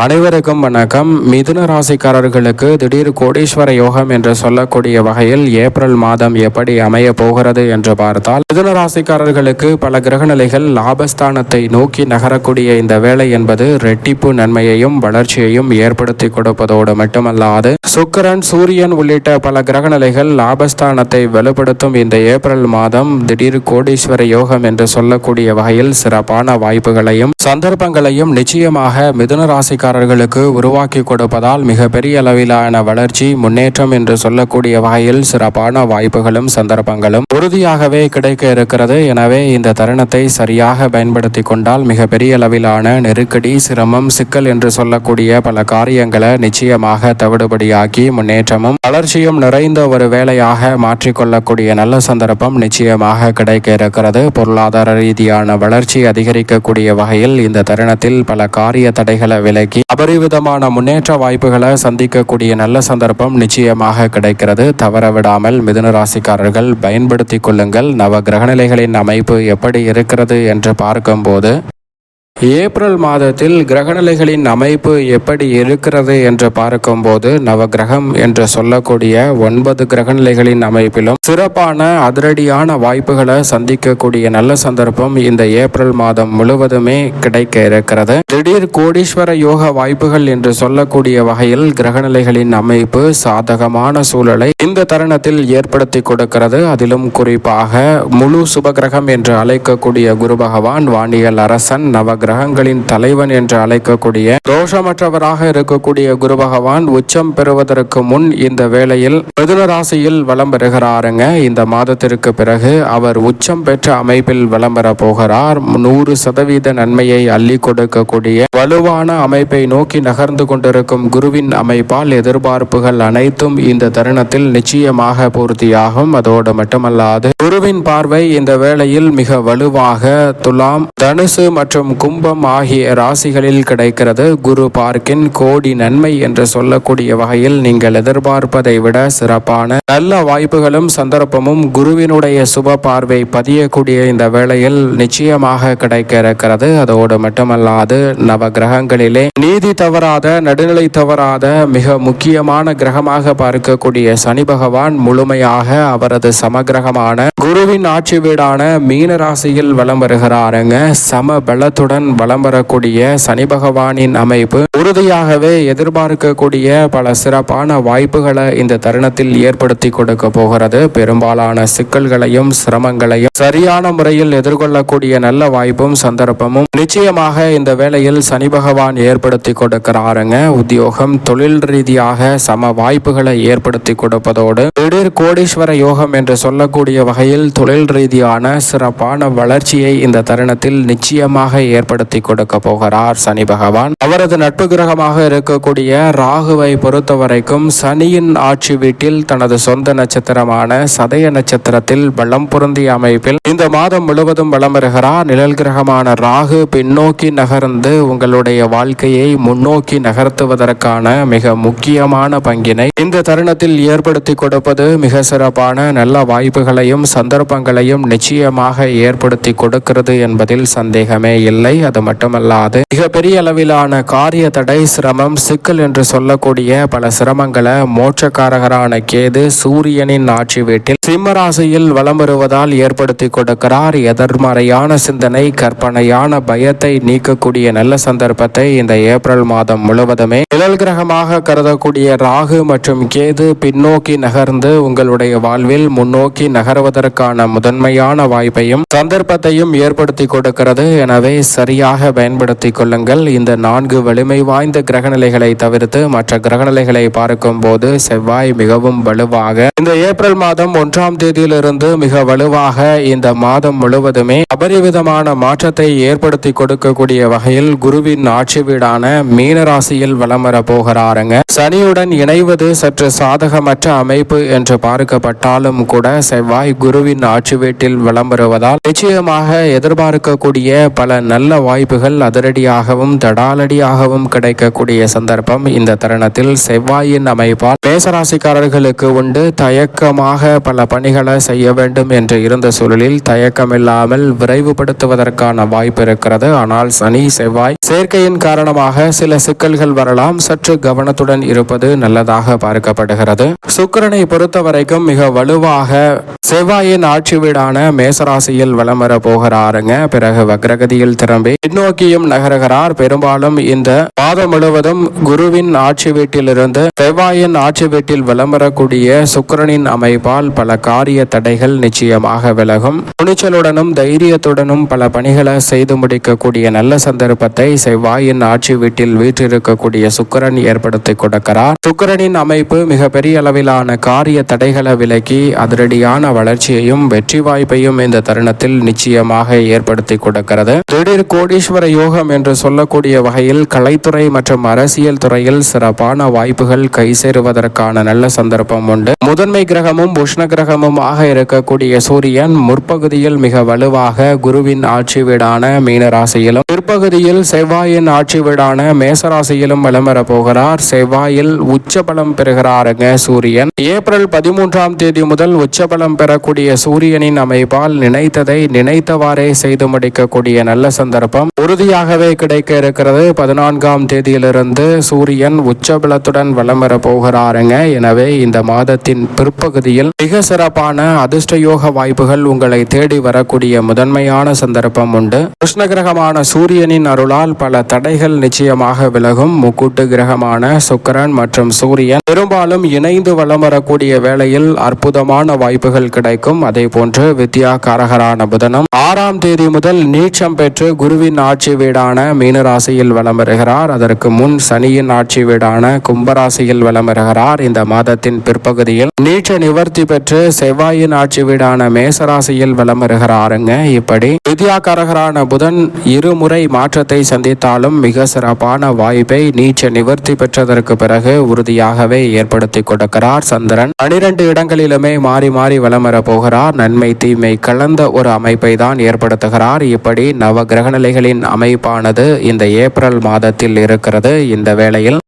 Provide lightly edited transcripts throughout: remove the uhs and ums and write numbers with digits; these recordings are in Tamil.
அனைவருக்கும் வணக்கம். மிதுன ராசிக்காரர்களுக்கு திடீர் கோடீஸ்வர யோகம் என்று சொல்லக்கூடிய வகையில் ஏப்ரல் மாதம் எப்படி அமைய போகிறது என்று பார்த்தால், மிதுன ராசிக்காரர்களுக்கு பல கிரகநிலைகள் லாபஸ்தானத்தை நோக்கி நகரக்கூடிய இந்த வேலை என்பது ரெட்டிப்பு நன்மையையும் வளர்ச்சியையும் ஏற்படுத்தி கொடுப்பதோடு மட்டுமல்லாது, சுக்கிரன், சூரியன் உள்ளிட்ட பல கிரகநிலைகள் லாபஸ்தானத்தை வலுப்படுத்தும் இந்த ஏப்ரல் மாதம் திடீர் கோடீஸ்வர யோகம் என்று சொல்லக்கூடிய வகையில் சிறப்பான வாய்ப்புகளையும் சந்தர்ப்பங்களையும் நிச்சயமாக மிதுன ராசி உருவாக்கி கொடுப்பதால் மிகப்பெரிய அளவிலான வளர்ச்சி, முன்னேற்றம் என்று சொல்லக்கூடிய வகையில் சிறப்பான வாய்ப்புகளும் சந்தர்ப்பங்களும் உறுதியாகவே கிடைக்க இருக்கிறது. எனவே இந்த தருணத்தை சரியாக பயன்படுத்தி கொண்டால் மிகப்பெரிய அளவிலான நெருக்கடி, சிரமம், சிக்கல் என்று சொல்லக்கூடிய பல காரியங்களை நிச்சயமாக தவிடுபடியாக்கி முன்னேற்றமும் வளர்ச்சியும் நிறைந்த ஒரு வேலையாக மாற்றிக்கொள்ளக்கூடிய நல்ல சந்தர்ப்பம் நிச்சயமாக கிடைக்க இருக்கிறது. பொருளாதார ரீதியான வளர்ச்சி அதிகரிக்கக்கூடிய வகையில் இந்த தருணத்தில் பல காரிய தடைகளை விலக்கி அபரிவிதமான முன்னேற்ற வாய்ப்புகளை சந்திக்கக்கூடிய நல்ல சந்தர்ப்பம் நிச்சயமாக கிடைக்கிறது. தவறவிடாமல் மிதுன ராசிக்காரர்கள் பயன்படுத்திக் கொள்ளுங்கள். நவ கிரகநிலைகளின் அமைப்பு எப்படி இருக்கிறது என்று பார்க்கும்போது, ஏப்ரல் மாதத்தில் கிரகநிலைகளின் அமைப்பு எப்படி இருக்கிறது என்று பார்க்கும்போது, நவகிரகம் என்று சொல்லக்கூடிய 9 கிரகநிலைகளின் அமைப்பிலும் சிறப்பான அதிரடியான வாய்ப்புகளை சந்திக்கக்கூடிய நல்ல சந்தர்ப்பம் இந்த ஏப்ரல் மாதம் முழுவதுமே கிடைக்க இருக்கிறது. திடீர் கோடீஸ்வர யோக வாய்ப்புகள் என்று சொல்லக்கூடிய வகையில் கிரகநிலைகளின் அமைப்பு சாதகமான சூழலை இந்த தருணத்தில் ஏற்படுத்தி கொடுக்கிறது. அதிலும் குறிப்பாக முழு சுபகிரகம் என்று அழைக்கக்கூடிய குரு பகவான், வானியல் அரசன், கிரகங்களின் தலைவன் என்று அழைக்கக்கூடிய தோஷமற்றவராக இருக்கக்கூடிய குரு பகவான் உச்சம் பெறுவதற்கு முன் இந்த வேளையில் மிதுன ராசியில் வலம் பெறுகிறாருங்க. இந்த மாதத்திற்கு பிறகு அவர் உச்சம் பெற்ற அமைப்பில் வலம் பெற போகிறார். 100% நன்மையை அள்ளி கொடுக்கக்கூடிய வலுவான அமைப்பை நோக்கி நகர்ந்து கொண்டிருக்கும் குருவின் அமைப்பால் எதிர்பார்ப்புகள் அனைத்தும் இந்த தருணத்தில் நிச்சயமாக பூர்த்தியாகும். அதோடு மட்டுமல்லாது, குருவின் பார்வை இந்த வேளையில் மிக வலுவாக துலாம், தனுசு மற்றும் கும்பம் ஆகிய ராசிகளில் கிடைக்கிறது. குரு பார்க்கின் கோடி நன்மை என்று சொல்லக்கூடிய வகையில் நீங்கள் எதிர்பார்ப்பதை விட சிறப்பான நல்ல வாய்ப்புகளும் சந்தர்ப்பமும் குருவினுடைய சுப பார்வை பதியக்கூடிய இந்த வேளையில் நிச்சயமாக கிடைக்க இருக்கிறது. அதோடு மட்டுமல்லாது, நவ கிரகங்களிலே நீதி தவறாத, நடுநிலை தவறாத மிக முக்கியமான கிரகமாக பார்க்கக்கூடிய சனி பகவான் முழுமையாக அவரது சமகிரகமான குருவின் ஆட்சி வீடான மீன ராசியில் வலம் வருகிறாருங்க. சம பலத்துடன் வலம் வரக்கூடிய சனி பகவானின் அமைப்பு உறுதியாகவே எதிர்பார்க்கக்கூடிய பல சிறப்பான வாய்ப்புகளை இந்த தருணத்தில் ஏற்படுத்தி கொடுக்க போகிறது. பெரும்பாலான சிக்கல்களையும் சிரமங்களையும் சரியான முறையில் எதிர்கொள்ளக்கூடிய நல்ல வாய்ப்பும் சந்தர்ப்பமும் நிச்சயமாக இந்த வேளையில் சனி பகவான் ஏற்படுத்தி கொடுக்கிறாருங்க. உத்தியோகம், தொழில் ரீதியாக சம வாய்ப்புகளை ஏற்படுத்தி கொடுப்பதோடு திடீர் கோடீஸ்வர யோகம் என்று சொல்லக்கூடிய வகையில் தொழில் ரீதியான சிறப்பான வளர்ச்சியை இந்த தருணத்தில் நிச்சயமாக ஏற்படுத்தி கொடுக்க போகிறார் சனி பகவான். அவரது நட்பு கிரகமாக இருக்கக்கூடிய ராகுவை பொறுத்த வரைக்கும் சனியின் ஆட்சி வீட்டில் தனது சொந்த நட்சத்திரமான சதய நட்சத்திரத்தில் பலம் பொருந்திய அமைப்பில் இந்த மாதம் முழுவதும் வலம் வருகிறார். நிழல் கிரகமான ராகு பின்னோக்கி நகர்ந்து உங்களுடைய வாழ்க்கையை முன்னோக்கி நகர்த்துவதற்கான மிக முக்கியமான பங்கினை இந்த தருணத்தில் ஏற்படுத்தி கொடுப்பது மிக சிறப்பான நல்ல வாய்ப்புகளையும் சந்தர்ப்பங்களையும் நிச்சயமாக ஏற்படுத்தி கொடுக்கிறது என்பதில் சந்தேகமே இல்லை. அது மட்டுமல்லாது, மிகப்பெரிய அளவிலான காரிய தடை, சிரமம், சிக்கல் என்று சொல்லக்கூடிய பல சிரமங்களை மோட்சக்காரகரான கேது சூரியனின் ஆட்சி வீட்டில் சிம்ம ராசியில் வலம் வருவதால் ஏற்படுத்தி கொடுக்கிறார். எதிர்மறையான சிந்தனை, கற்பனையான பயத்தை நீக்கக்கூடிய நல்ல சந்தர்ப்பத்தை இந்த ஏப்ரல் மாதம் முழுவதுமே நிழல் கிரகமாக கருதக்கூடிய ராகு மற்றும் கேது பின்னோக்கி நகர்ந்து உங்களுடைய வாழ்வில் முன்னோக்கி நகர்வதற்கான முதன்மையான வாய்ப்பையும் சந்தர்ப்பத்தையும் ஏற்படுத்தி கொடுக்கிறது. எனவே சரியாக பயன்படுத்திக் கொள்ளுங்கள். இந்த 4 வலிமை வாய்ந்த கிரகநிலைகளை தவிர்த்து மற்ற கிரகநிலைகளை பார்க்கும் போது செவ்வாய் மிகவும் வலுவாக இந்த ஏப்ரல் மாதம் 1ஆம் தேதியிலிருந்து மிக வலுவாக இந்த மாதம் முழுவதுமே அபரிவிதமான மாற்றத்தை ஏற்படுத்தி கொடுக்கக்கூடிய வகையில் குருவின் ஆட்சி வீடான மீன ராசியில் வலம் வலம் வர போகிறாருங்க. சனியுடன் இணைவது சற்று சாதகமற்ற அமைப்பு என்று பார்க்கப்பட்டாலும் கூட செவ்வாய் குருவின் ஆட்சி வீட்டில் வலம் வருவதால் நிச்சயமாக எதிர்பார்க்கக்கூடிய பல நல்ல வாய்ப்புகள் அதிரடியாகவும் தடாலடியாகவும் கிடைக்கக்கூடிய சந்தர்ப்பம் இந்த தருணத்தில் செவ்வாயின் அமைப்பால் மேசராசிக்காரர்களுக்கு உண்டு. தயக்கமாக பல பணிகளை செய்ய வேண்டும் என்று இருந்த சூழலில் தயக்கமில்லாமல் விரைவுபடுத்துவதற்கான வாய்ப்பு இருக்கிறது. ஆனால் சனி செவ்வாய் சேர்க்கையின் காரணமாக சில சிக்கல்கள் வரலாம். சற்று கவனத்துடன் இருப்பது நல்லதாக பார்க்கப்படுகிறது. சுக்கிரனை பொறுத்தவரைக்கும் மிக வலுவாக செவ்வாயின் ஆட்சி வீடான மேசராசியில் வலம் வர போகிறாருங்க. பிறகு வக்ரகதியில் திரும்பி பின்னோக்கியும் நகருகிறார். பெரும்பாலும் இந்த மாதம் முழுவதும் குருவின் ஆட்சி வீட்டிலிருந்து செவ்வாயின் ஆட்சி வீட்டில் வலம் வரக்கூடிய சுக்கிரனின் அமைப்பால் பல காரிய தடைகள் நிச்சயமாக விலகும். துணிச்சலுடனும் தைரியத்துடனும் பல பணிகளை செய்து முடிக்கக்கூடிய நல்ல சந்தர்ப்பத்தை செவ்வாயின் ஆட்சி வீட்டில் வீற்றிருக்கக்கூடிய சுக்கிரன் ஏற்படுத்தி கொடுக்கிறார். சுக்கிரனின் அமைப்பு மிக பெரிய அளவிலான காரிய தடைகளை விலக்கி அதிரடியான வளர்ச்சியையும் வெற்றி வாய்ப்பையும் இந்த தருணத்தில் நிச்சயமாக ஏற்படுத்தி கொடுக்கிறது. திடீர் கோடீஸ்வர யோகம் என்று சொல்லக்கூடிய வகையில் கலைத்துறை மற்றும் அரசியல் துறையில் சிறப்பான வாய்ப்புகள் கை சேருவதற்கான நல்ல சந்தர்ப்பம் உண்டு. முதன்மை கிரகமும் உஷ்ண கிரகமுமாக இருக்கக்கூடிய சூரியன் முற்பகுதியில் மிக வலுவாக குருவின் ஆட்சி வீடான மீனராசியிலும் பிற்பகுதியில் செவ்வாயின் ஆட்சி வீடான மேசராசியிலும் வலம் வர போகிறார். செவ்வாயில் உச்சபலம் பெறுகிறாருங்க சூரியன். ஏப்ரல் 13ஆம் தேதி முதல் உச்சபலம் பெறக்கூடிய சூரியனின் அமைப்பால் நினைத்ததை நினைத்தவாறே செய்து முடிக்கக்கூடிய நல்ல சந்தர்ப்பம் உறுதியாகவே கிடைக்க இருக்கிறது. 14ஆம் தேதியிலிருந்து சூரியன் உச்சபலத்துடன் வலம் வர போகிறாருங்க. எனவே இந்த மாதத்தின் பிற்பகுதியில் மிக சிறப்பான அதிர்ஷ்டயோக வாய்ப்புகள் உங்களை தேடி வரக்கூடிய முதன்மையான சந்தர்ப்பம் உண்டு. கிருஷ்ண கிரகமான சூரியனின் அருளால் பல தடைகள் நிச்சயமாக விலகும். முக்கூட்டு கிரகமான சுக்கிரன் மற்றும் சூரியன் பெரும்பாலும் இணைந்து வலம் வரக்கூடிய வேளையில் அற்புதமான வாய்ப்புகள் கிடைக்கும். அதே போன்று வித்யாகாரகரான புதனும் 6ஆம் தேதி முதல் நீச்சம் பெற்று குருவின் ஆட்சி வீடான மீனராசியில் வலம் வருகிறார். அதற்கு முன் சனியின் ஆட்சி வீடான கும்பராசியில் வலம் வருகிறார். இந்த மாதத்தின் பிற்பகுதியில் நீச்ச நிவர்த்தி பெற்று செவ்வாயின் ஆட்சி வீடான மேசராசியில் வலம் வருகிறாருங்க. இப்படி வித்யாகாரகரான புதன் இருமுறை மாற்றத்தை சந்தித்தாலும் மிக சிறப்பான வாய்ப்பை நீச்ச நிவர்த்தி பெற்றதற்கு பிறகு உறுதியாகவே ஏற்படுத்தி கொடுக்கிறார். சந்திரன் 12 இடங்களிலுமே மாறி மாறி வலம் வர போகிறார். நன்மை தீமை கலந்த ஒரு அமைப்பை தான் ஏற்படுத்துகிறார். இப்படி நவ கிரக நிலைகளின் அமைப்பானது இந்த ஏப்ரல் மாதத்தில் இருக்கிறது. இந்த வேளையில்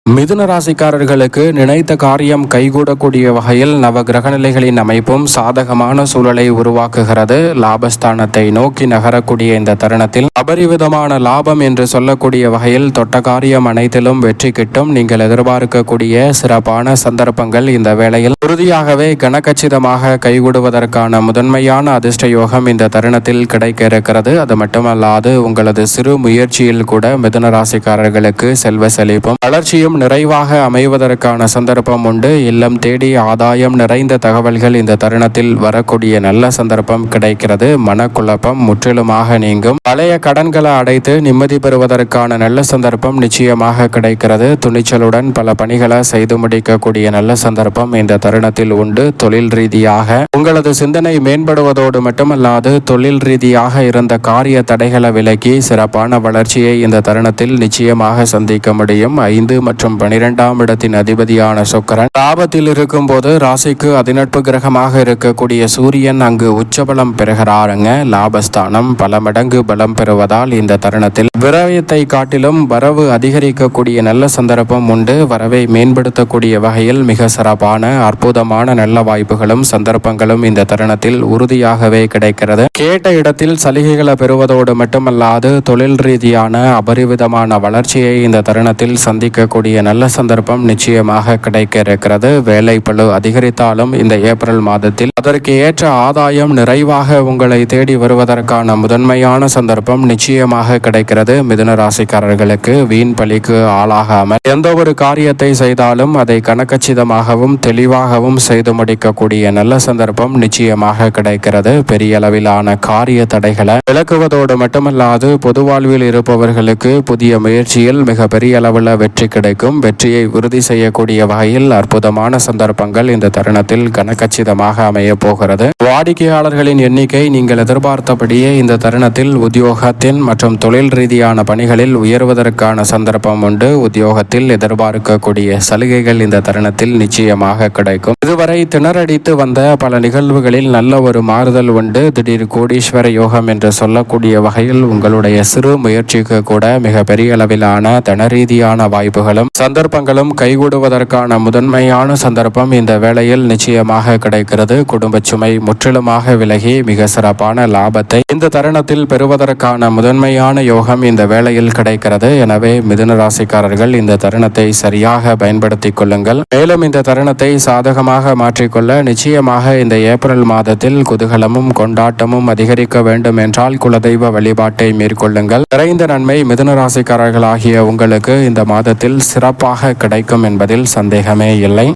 மிதுன ராசிக்காரர்களுக்கு நினைத்த காரியம் கைகூடக்கூடிய வகையில் நவ கிரகநிலைகளின் அமைப்பும் சாதகமான சூழலை உருவாக்குகிறது. லாபஸ்தானத்தை நோக்கி நகரக்கூடிய இந்த தருணத்தில் அபரிவிதமான லாபம் என்று சொல்லக்கூடிய வகையில் தொட்ட காரியம் அனைத்திலும் வெற்றி கிட்டும். நீங்கள் எதிர்பார்க்கக்கூடிய சிறப்பான சந்தர்ப்பங்கள் இந்த வேளையில் உறுதியாகவே கனகச்சிதமாக கைகூடுவதற்கான முதன்மையான அதிர்ஷ்ட யோகம் இந்த தருணத்தில் கிடைக்க இருக்கிறது. அது மட்டுமல்லாது உங்களது சிறு முயற்சியில் கூட மிதுன ராசிக்காரர்களுக்கு செல்வ செழிப்பும் வளர்ச்சியும் நிறைவாக அமைவதற்கான சந்தர்ப்பம் உண்டு. இல்லம் தேடி ஆதாயம் நிறைந்த தகவல்கள் இந்த தருணத்தில் வரக்கூடிய நல்ல சந்தர்ப்பம் கிடைக்கிறது. மனக்குழப்பம் முற்றிலுமாக நீங்கும். பழைய கடன்களை அடைத்து நிம்மதி பெறுவதற்கான நல்ல சந்தர்ப்பம் நிச்சயமாக கிடைக்கிறது. துணிச்சலுடன் பல பணிகளை செய்து முடிக்கக்கூடிய நல்ல சந்தர்ப்பம் இந்த தருணத்தில் உண்டு. தொழில் ரீதியாக உங்களது சிந்தனை மேம்படுவதோடு மட்டுமல்லாது தொழில் ரீதியாக இருந்த காரிய தடைகளை விலக்கி சிறப்பான வளர்ச்சியை இந்த தருணத்தில் நிச்சயமாக சந்திக்க முடியும். 5 மற்றும் 12ஆம் இடத்தின் அதிபதியான சுக்கிரன் லாபத்தில் இருக்கும் போது ராசிக்கு அதிநட்பு கிரகமாக இருக்கக்கூடிய சூரியன் அங்கு உச்சபலம் பெறுகிறாருங்க. லாபஸ்தானம் பல மடங்கு பலம் பெறுவதால் இந்த தருணத்தில் விரயத்தை காட்டிலும் வரவு அதிகரிக்கக்கூடிய நல்ல சந்தர்ப்பம் உண்டு. வரவை மேம்படுத்தக்கூடிய வகையில் மிக சிறப்பான அற்புதமான நல்ல வாய்ப்புகளும் சந்தர்ப்பங்களும் இந்த தருணத்தில் உறுதியாகவே கிடைக்கிறது. கேட்ட இடத்தில் சலுகைகளை பெறுவதோடு மட்டுமல்லாது தொழில் ரீதியான அபரிவிதமான வளர்ச்சியை இந்த தருணத்தில் சந்திக்கக்கூடிய நல்ல சந்தர்ப்பம் நிச்சயமாக கிடைக்க இருக்கிறது. வேலை பளு அதிகரித்தாலும் இந்த ஏப்ரல் மாதத்தில் அதற்கு ஏற்ற ஆதாயம் நிறைவாக உங்களை தேடி வருவதற்கான முதன்மையான சந்தர்ப்பம் நிச்சயமாக கிடைக்கிறது. மிதுன ராசிக்காரர்களுக்கு வீண் பலிக்கு ஆளாகாமல் எந்த ஒரு காரியத்தை செய்தாலும் அதை கனகச்சிதமாகவும் தெளிவாகவும் செய்து முடிக்கக்கூடிய நல்ல சந்தர்ப்பம் நிச்சயமாக கிடைக்கிறது. பெரிய அளவிலான காரிய தடைகளை விளக்குவதோடு மட்டுமல்லாது பொது வாழ்வில் இருப்பவர்களுக்கு புதிய முயற்சியில் மிக பெரிய அளவில் வெற்றி கிடைக்கும். கிடைக்கும். வெற்றியை உறுதி செய்யக்கூடிய வகையில் அற்புதமான சந்தர்ப்பங்கள் இந்த தருணத்தில் கனகச்சிதமாக அமைய போகிறது. வாடிக்கையாளர்களின் எண்ணிக்கை நீங்கள் எதிர்பார்த்தபடியே இந்த தருணத்தில் உத்தியோகத்தின் மற்றும் தொழில் ரீதியான பணிகளில் உயர்வதற்கான சந்தர்ப்பம் உண்டு. உத்தியோகத்தில் எதிர்பார்க்கக்கூடிய சலுகைகள் இந்த தருணத்தில் நிச்சயமாக கிடைக்கும். இதுவரை திணறடித்து வந்த பல நிகழ்வுகளில் நல்ல ஒரு மாறுதல் உண்டு. திடீர் கோடீஸ்வர யோகம் என்று சொல்லக்கூடிய வகையில் உங்களுடைய சிறு முயற்சிக்கு கூட மிக பெரிய அளவிலான தனரீதியான வாய்ப்புகளும் சந்தர்ப்பங்களும் கைகூடுவதற்கான முதன்மையான சந்தர்ப்பம் இந்த வேளையில் நிச்சயமாக கிடைக்கிறது. குடும்ப சுமை முற்றிலுமாக விலகி மிக சிறப்பான லாபத்தை இந்த தருணத்தில் பெறுவதற்கான முதன்மையான யோகம் இந்த வேளையில் கிடைக்கிறது. எனவே மிதுன ராசிக்காரர்கள் இந்த தருணத்தை சரியாக பயன்படுத்திக் கொள்ளுங்கள். மேலும் இந்த தருணத்தை சாதகமாக மாற்றிக்கொள்ள நிச்சயமாக இந்த ஏப்ரல் மாதத்தில் குதூகலமும் கொண்டாட்டமும் அதிகரிக்க வேண்டும் என்றால் குலதெய்வ வழிபாட்டை மேற்கொள்ளுங்கள். நிறைந்த நன்மை மிதுன ராசிக்காரர்களாகிய உங்களுக்கு இந்த மாதத்தில் சிறப்பாக கிடைக்கும் என்பதில் சந்தேகமே இல்லை.